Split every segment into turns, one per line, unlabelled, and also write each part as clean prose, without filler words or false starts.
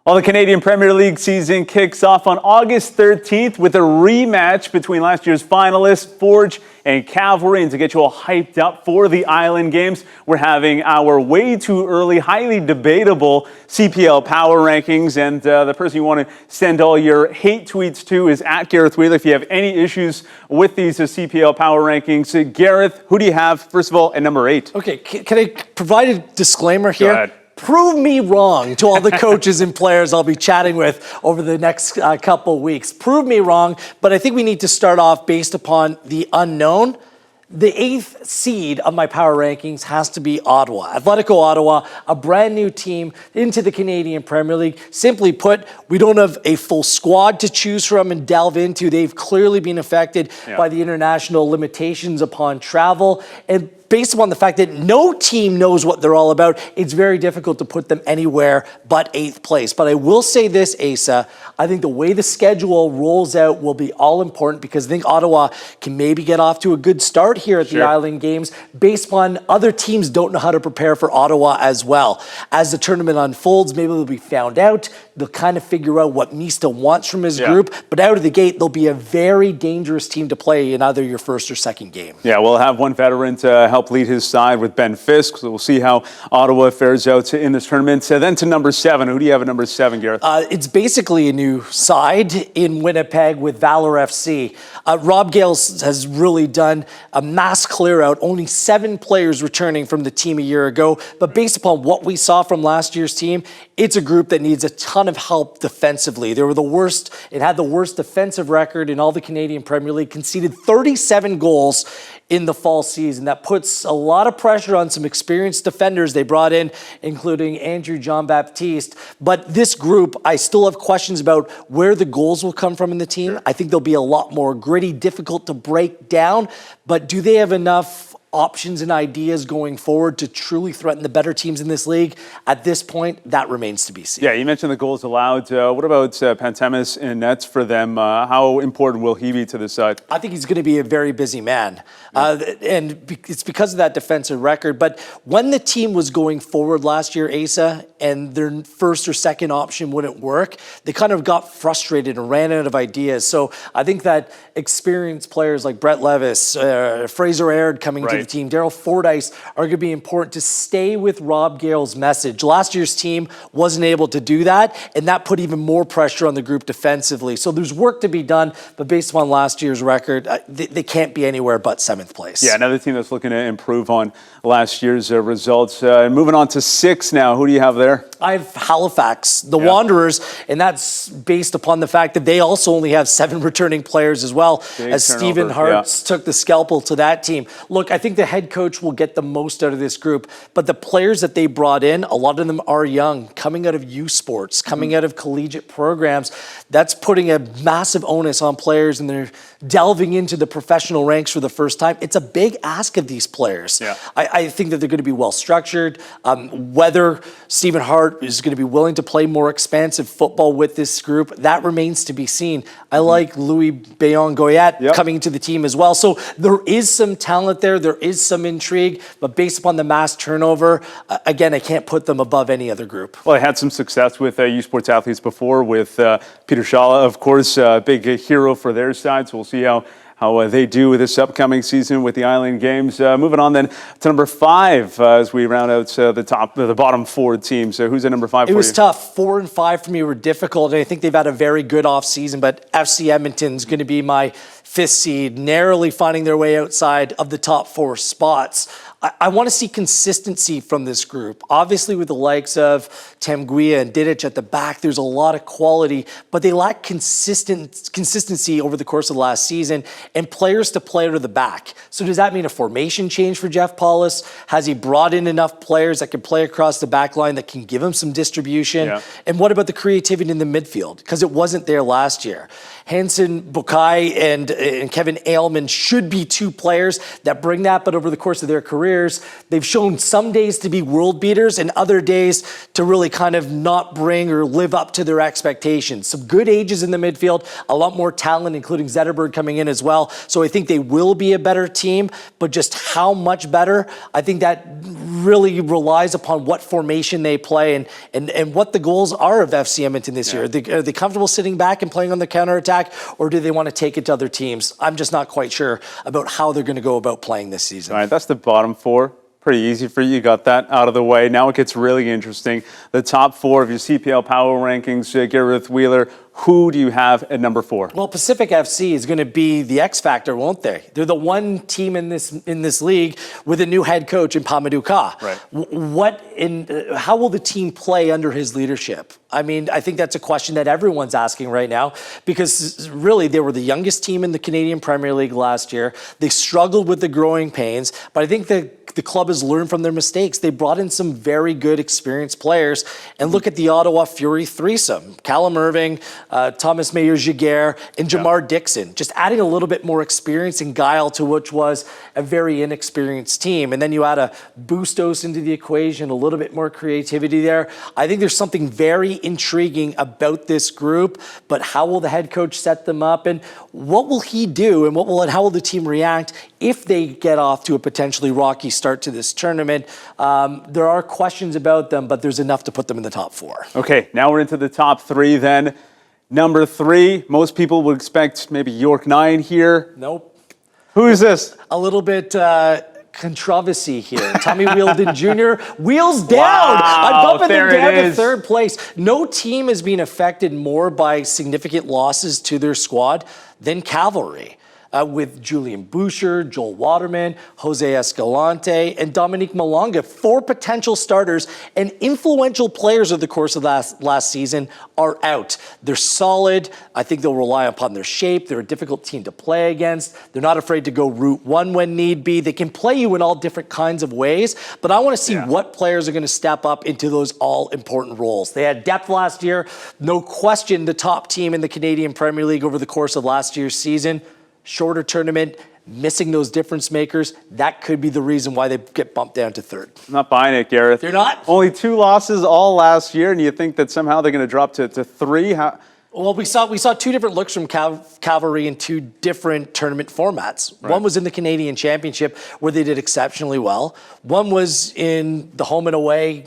Well, the Canadian Premier League season kicks off on August 13th with a rematch between last year's finalists, Forge and Cavalry. And to get you all hyped up for the Island Games, we're having our way too early, highly debatable CPL power rankings. And the person you want to send all your hate tweets to is at Gareth Wheeler. If you have any issues with these CPL power rankings, Gareth, who do you have, first of all, at number 8?
Okay, can I provide a disclaimer here?
Go ahead.
Prove me wrong to all the coaches and players I'll be chatting with over the next couple weeks. Prove me wrong, but I think we need to start off based upon the unknown. The 8th seed of my power rankings has to be Ottawa. ATLÉTICO Ottawa, a brand new team into the Canadian Premier League. Simply put, we don't have a full squad to choose from and delve into. They've clearly been affected by the international limitations upon travel. And based upon the fact that no team knows what they're all about, it's very difficult to put them anywhere but 8th place. But I will say this, Asa, I think the way the schedule rolls out will be all important because I think Ottawa can maybe get off to a good start here at the Island Games based upon other teams don't know how to prepare for Ottawa as well. As the tournament unfolds, maybe they'll be found out. They'll kind of figure out what Mista wants from his group. But out of the gate, they'll be a very dangerous team to play in either your first or second game. Yeah,
we'll have one veteran to help lead his side with Ben Fisk. So we'll see how Ottawa fares out in this tournament. Then to number 7. Who do you have at number 7, Gareth?
It's basically a new side in Winnipeg with VALOUR FC. Rob Gales has really done a mass clear out. Only 7 players returning from the team a year ago. But based upon what we saw from last year's team, it's a group that needs a ton of help defensively. They were the worst. It had the worst defensive record in all the Canadian Premier League, conceded 37 goals in the fall season. That puts a lot of pressure on some experienced defenders they brought in, including Andrew Jean-Baptiste. But this group, I still have questions about where the goals will come from in the team. I think they'll be a lot more gritty, difficult to break down. But do they have enough options and ideas going forward to truly threaten the better teams in this league? At this point, that remains to be seen.
Yeah, you mentioned the goals allowed. What about Pantemis in nets for them? How important will he be to this side?
I think he's going to be a very busy man. And it's because of that defensive record. But when the team was going forward last year, Asa, and their first or second option wouldn't work, they kind of got frustrated and ran out of ideas. So I think that experienced players like Brett Levis, Fraser Aird coming to the team, Daryl Fordyce are going to be important to stay with Rob Gale's message. Last year's team wasn't able to do that, and that put even more pressure on the group defensively. So there's work to be done, but based upon last year's record, they can't be anywhere but 7th place.
Yeah, another team that's looking to improve on last year's results. Moving on to 6 now. Who do you have there?
I have Halifax, the Wanderers, and that's based upon the fact that they also only have 7 returning players as well, as Stephen Hartz took the Canpl to that team. Look, I think the head coach will get the most out of this group, but the players that they brought in, a lot of them are young, coming out of youth sports, coming out of collegiate programs. That's putting a massive onus on players, and they're delving into the professional ranks for the first time. It's a big ask of these players. I think that they're going to be well structured. Whether Stephen Hart is going to be willing to play more expansive football with this group, that remains to be seen. I like Louis Bayon-Goyette coming to the team as well. So there is some talent there. There is some intrigue, but based upon the mass turnover, again, I can't put them above any other group.
Well, I had some success with youth sports athletes before with Peter Shala, of course, a big hero for their side. So we'll see how they do this upcoming season with the Island Games. Moving on then to number 5 as we round out the bottom 4 teams. So who's at number 5 for you?
It was tough. 4 and 5 for me were difficult, and I think they've had a very good offseason, but FC Edmonton's going to be my 5th seed, narrowly finding their way outside of the top 4 spots. I want to see consistency from this group. Obviously, with the likes of Tamguia and Didic at the back, there's a lot of quality, but they lack consistency over the course of the last season and players to play out of the back. So does that mean a formation change for Jeff Paulus? Has he brought in enough players that can play across the back line that can give him some distribution? And what about the creativity in the midfield? Because it wasn't there last year. Hansen, Bukai, and Kevin Ailman should be two players that bring that, but over the course of their careers, they've shown some days to be world beaters and other days to really kind of not bring or live up to their expectations. Some good ages in the midfield, a lot more talent, including Zetterberg coming in as well. So I think they will be a better team, but just how much better, I think that really relies upon what formation they play and what the goals are of FC Edmonton this year. Are they comfortable sitting back and playing on the counterattack, or do they want to take it to other teams? I'm just not quite sure about how they're going to go about playing this season.
All right, that's the bottom four. Pretty easy for you. Got that out of the way. Now it gets really interesting. The top four of your CPL Power Rankings, Gareth Wheeler, who do you have at number 4?
Well, Pacific FC is going to be the X factor, won't they? They're the one team in this league with a new head coach in Pamadou Ka.
Right.
How will the team play under his leadership? I mean, I think that's a question that everyone's asking right now, because really they were the youngest team in the Canadian Premier League last year. They struggled with the growing pains, but I think the club has learned from their mistakes. They brought in some very good experienced players, and look at the Ottawa Fury threesome. Callum Irving, Thomas Mayer-Giguère, and Jamar Dixon, just adding a little bit more experience and guile to which was a very inexperienced team. And then you add a Bustos into the equation, a little bit more creativity there. I think there's something very intriguing about this group, but how will the head coach set them up, and what will he do, and how will the team react if they get off to a potentially rocky start to this tournament? There are questions about them, but there's enough to put them in the top 4.
Okay, now we're into the top 3 then. Number 3, most people would expect maybe York 9 here.
Nope.
Who is this?
A little bit controversy here. Tommy Wheeldon Jr. wheels down.
Wow,
I'm bumping them
there it
down to
is.
3rd place. No team has been affected more by significant losses to their squad than Cavalry. With Julian Boucher, Joel Waterman, Jose Escalante, and Dominique Malonga, 4 potential starters and influential players of the course of last season are out. They're solid. I think they'll rely upon their shape. They're a difficult team to play against. They're not afraid to go route one when need be. They can play you in all different kinds of ways, but I want to see what players are going to step up into those all-important roles. They had depth last year. No question the top team in the Canadian Premier League over the course of last year's season. Shorter tournament, missing those difference makers, that could be the reason why they get bumped down to 3rd.
I'm not buying it, Gareth.
You're not?
Only 2 losses all last year, and you think that somehow they're going to drop to 3? How?
Well, we saw 2 different looks from Cavalry in 2 different tournament formats.
Right.
One was in the Canadian Championship, where they did exceptionally well. One was in the home and away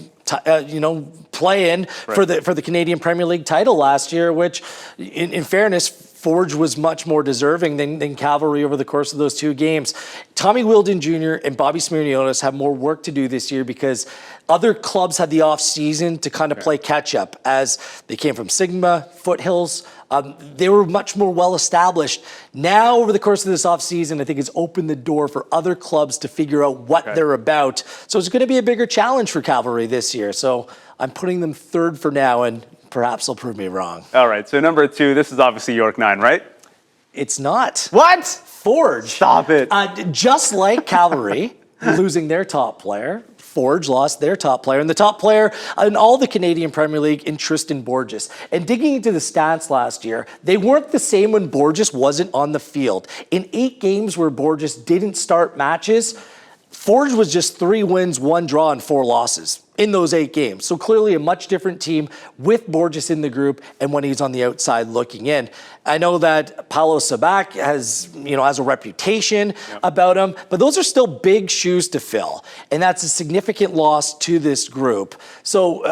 play-in for the Canadian Premier League title last year, which, in fairness, Forge was much more deserving than Cavalry over the course of those 2 games. Tommy Wheeldon Jr. and Bobby Smirniotis have more work to do this year because other clubs had the off-season to kind of play catch-up as they came from Sigma, Foothills. They were much more well-established. Now, over the course of this off-season, I think it's opened the door for other clubs to figure out what they're about. So it's going to be a bigger challenge for Cavalry this year. So I'm putting them 3rd for now, and perhaps they'll prove me wrong.
All right, so number 2, this is obviously York 9, right?
It's not.
What?
Forge.
Stop it.
Just like Cavalry losing their top player, Forge lost their top player, and the top player in all the Canadian Premier League in Tristan Borges. And digging into the stats last year, they weren't the same when Borges wasn't on the field. In 8 games where Borges didn't start matches, Forge was just 3 wins, 1 draw, and 4 losses in those 8 games. So clearly a much different team with Borges in the group and when he's on the outside looking in. I know that Paulo Sabac has a reputation about him, but those are still big shoes to fill. And that's a significant loss to this group. So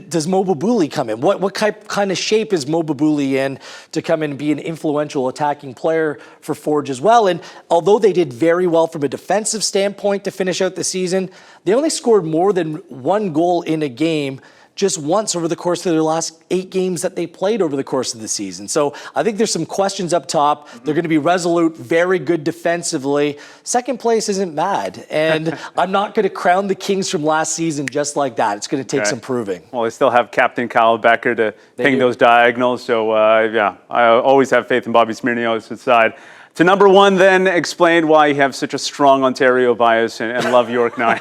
does Mo Babuli come in? What kind of shape is Mo Babuli in to come in and be an influential attacking player for Forge as well? And although they did very well from a defensive standpoint to finish out the season, they only scored more than 1 goal in a game just once over the course of their last 8 games that they played over the course of the season. So I think there's some questions up top. They're going to be resolute, very good defensively. 2nd place isn't bad. And I'm not going to crown the Kings from last season just like that. It's going to take some proving.
Well, they still have Captain Kyle Becker to ping those diagonals. So, I always have faith in Bobby Smirniotis' side. To number one, then, explain why you have such a strong Ontario bias and love York 9.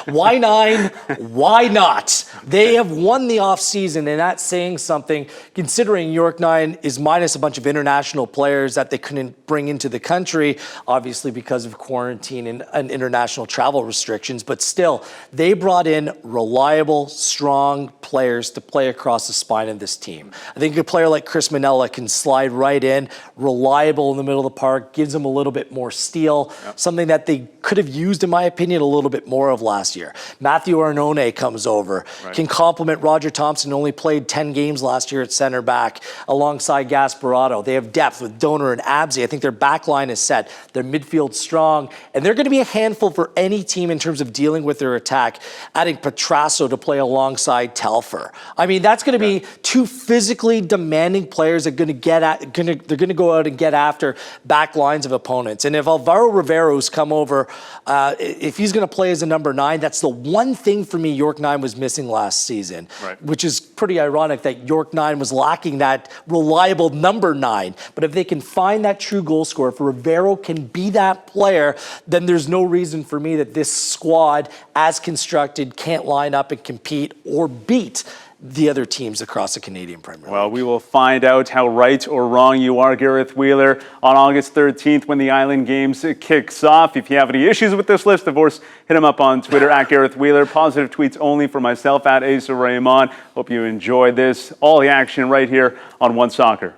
Why 9? Why not? They have won the offseason, and that's saying something, considering York 9 is minus a bunch of international players that they couldn't bring into the country, obviously because of quarantine and international travel restrictions. But still, they brought in reliable, strong players to play across the spine of this team. I think a player like Chris Manella can slide right in, reliable in the middle of the park, gives them a little bit more steel, something that they could have used, in my opinion, a little bit more of last year. Matthew Arnone comes over, can complement Roger Thompson, only played 10 games last year at center back, alongside Gasparotto. They have depth with Donor and Absey. I think their back line is set. Their midfield strong, and they're going to be a handful for any team in terms of dealing with their attack, adding Petrasso to play alongside Telfer. I mean, that's going to be two physically demanding players that are going to they're going to go out and get after back lines of opponents. And if Alvaro Rivero's come over, if he's going to play as a number 9, that's the one thing for me York 9 was missing last season, which is pretty ironic that York 9 was lacking that reliable number 9. But if they can find that true goal scorer, if Rivero can be that player, then there's no reason for me that this squad, as constructed, can't line up and compete or beat the other teams across the Canadian Premier League.
Well, we will find out how right or wrong you are, Gareth Wheeler, on August 13th when the Island Games kicks off. If you have any issues with this list, of course, hit him up on Twitter at Gareth Wheeler. Positive tweets only for myself at Asa Raymond. Hope you enjoyed this. All the action right here on One Soccer.